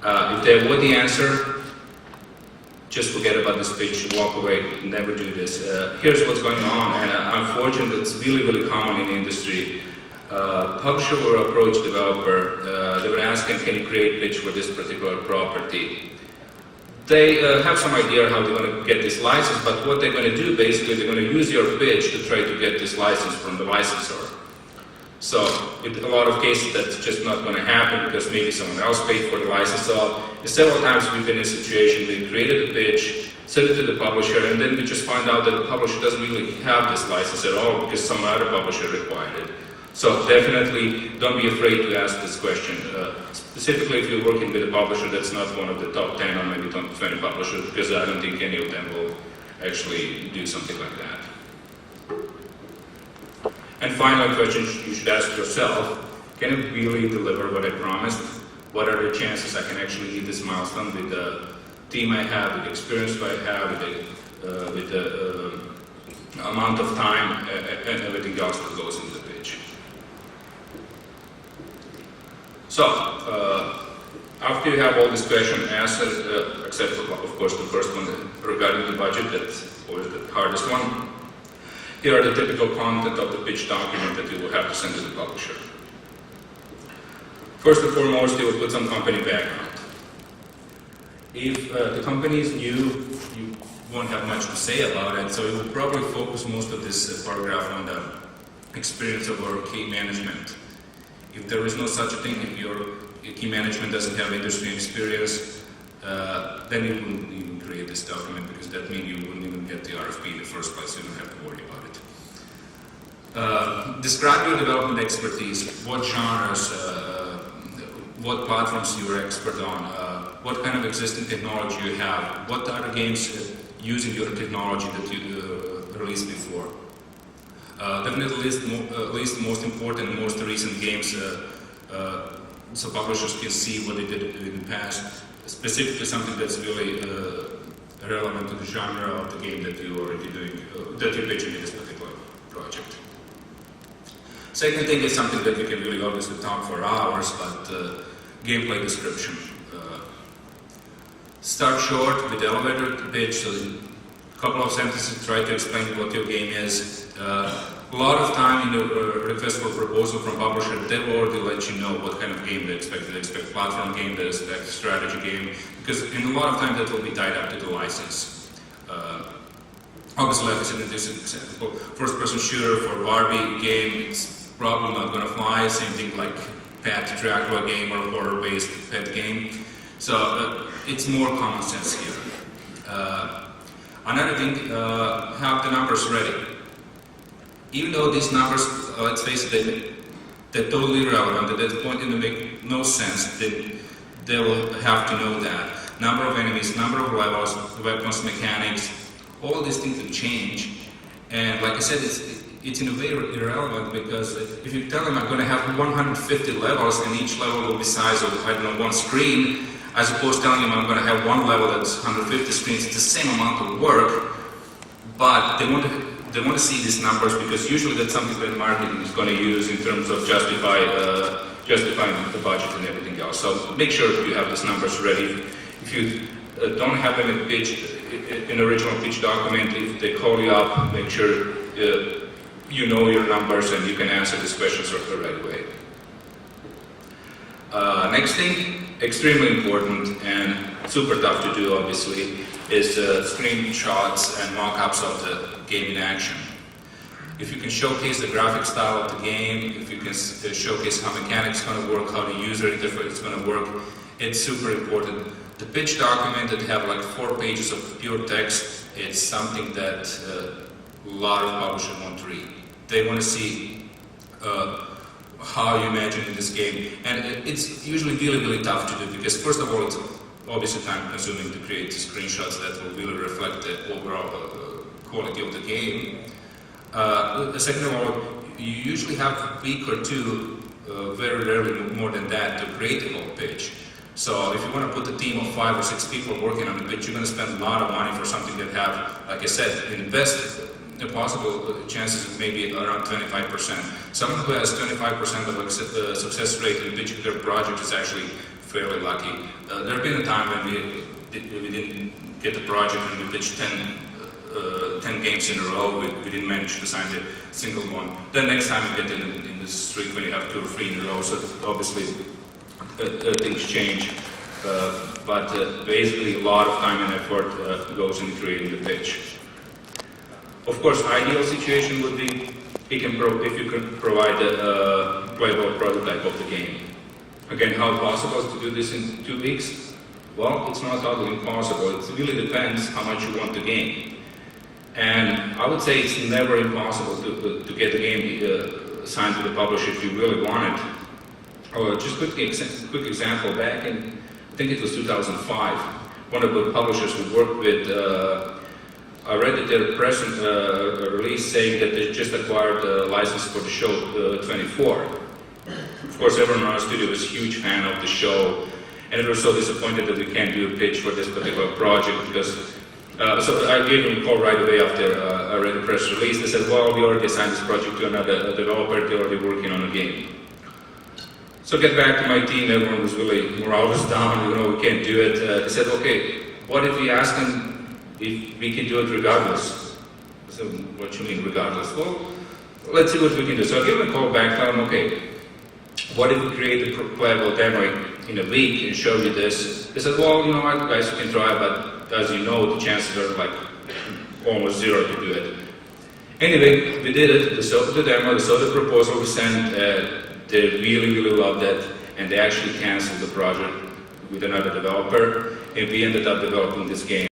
If they avoid the answer, just forget about this pitch, walk away, never do this. Here's what's going on, and unfortunately it's really, really common in the industry. Publisher will approach developer, they will ask him, can you create a pitch for this particular property? They have some idea how they're going to get this license, but what they're going to do, basically, they're going to use your pitch to try to get this license from the licensor. So, in a lot of cases, that's just not going to happen because maybe someone else paid for the license. So, several times we've been in a situation we created a pitch, sent it to the publisher, and then we just find out that the publisher doesn't really have this license at all because some other publisher required it. So, definitely don't be afraid to ask this question. Specifically, if you're working with a publisher that's not one of the top 10 or maybe top 20 publishers, because I don't think any of them will actually do something like that. And final question you should ask yourself, can it really deliver what I promised? What are the chances I can actually hit this milestone with the team I have, with the experience I have, with the amount of time and everything else that goes into the pitch? So, after you have all these questions answered, except for, of course, the first one regarding the budget, that's always the hardest one. Here are the typical content of the pitch document that you will have to send to the publisher. First and foremost, you will put some company background. If the company is new, you won't have much to say about it, so you will probably focus most of this paragraph on the experience of our key management. If there is no such a thing, if your key management doesn't have industry experience, then you wouldn't even create this document because that means you wouldn't even get the RFP in the first place, you don't have to worry about it. Describe your development expertise, what genres, what platforms you're expert on, what kind of existing technology you have, what other games using your technology that you released before. Definitely list the most important, most recent games so publishers can see what they did in the past, specifically something that's really relevant to the genre of the game that you're already doing, that you're pitching in this particular project. Second thing is something that we can really obviously talk for hours, but gameplay description. Start short with the elevator pitch, so a couple of sentences try to explain what your game is. A lot of time in the request for proposal from publisher, they will already let you know what kind of game they expect. They expect platform game, they expect strategy game, because in a lot of time that will be tied up to the license. Obviously, like I said in this example, first-person shooter for Barbie game, it's probably not going to fly. Same thing like Pet Dracula game or horror-based pet game. So it's more common sense here. Another thing, have the numbers ready. Even though these numbers, let's face it, they're totally irrelevant, at that point they make no sense, they will have to know that. Number of enemies, number of levels, weapons, mechanics, all these things will change. And like I said, it's in a way irrelevant because if you tell them I'm going to have 150 levels and each level will be size of, I don't know, one screen, as opposed to telling them I'm going to have one level that's 150 screens, it's the same amount of work, but they want to see these numbers because usually that's something that marketing is going to use in terms of justifying the budget and everything else. So make sure you have these numbers ready. If you don't have them in pitch, in original pitch document, if they call you up, make sure you know your numbers and you can answer these questions right away. Next thing, extremely important and super tough to do obviously, is screenshots and mock-ups of the game in action. If you can showcase the graphic style of the game, if you can showcase how mechanics are going to work, how the user interface is going to work, it's super important. The pitch document that have like 4 pages of pure text, it's something that a lot of publishers want to read. They want to see how you imagine this game, and it's usually really tough to do because first of all, it's obviously time-consuming to create screenshots that will really reflect the overall quality of the game. Second of all, you usually have a week or two, very rarely more than that, to create a whole pitch. So if you want to put a team of 5 or 6 people working on the pitch, you're going to spend a lot of money for something that have, like I said, in the best possible chances of maybe around 25%. Someone who has 25% of success rate in pitching their project is actually fairly lucky. There have been a time when we didn't get the project and we pitched 10 games in a row, we didn't manage to sign a single one. Then next time we get in this streak when you have 2 or 3 in a row, so obviously things change. But basically a lot of time and effort goes into creating the pitch. Of course, ideal situation would be if you can provide a playable prototype of the game. Again, how possible is to do this in 2 weeks? Well, it's not totally impossible. It really depends how much you want the game. And I would say it's never impossible to get the game signed to the publisher if you really want it. Just quick example, back in, I think it was 2005, one of the publishers we worked with, I read that their press release saying that they just acquired a license for the show 24. Of course, everyone in our studio was a huge fan of the show, and we were so disappointed that we can't do a pitch for this particular project because, so I gave them a call right away after I read the press release. They said, well, we already assigned this project to another developer, they're already working on a game. So get back to my team, everyone was really, morale was down, we can't do it. They said, okay, what if we ask them if we can do it regardless? I said, what do you mean regardless? Well, let's see what we can do. So I give them a call back, tell them, okay, what if we create a playable demo in a week and show you this? They said, well, you know what, guys, you can try, but as you know, the chances are like almost 0 to do it. Anyway, we did it, they saw the demo, they saw the proposal we sent, they really, really loved it, and they actually canceled the project with another developer, and we ended up developing this game.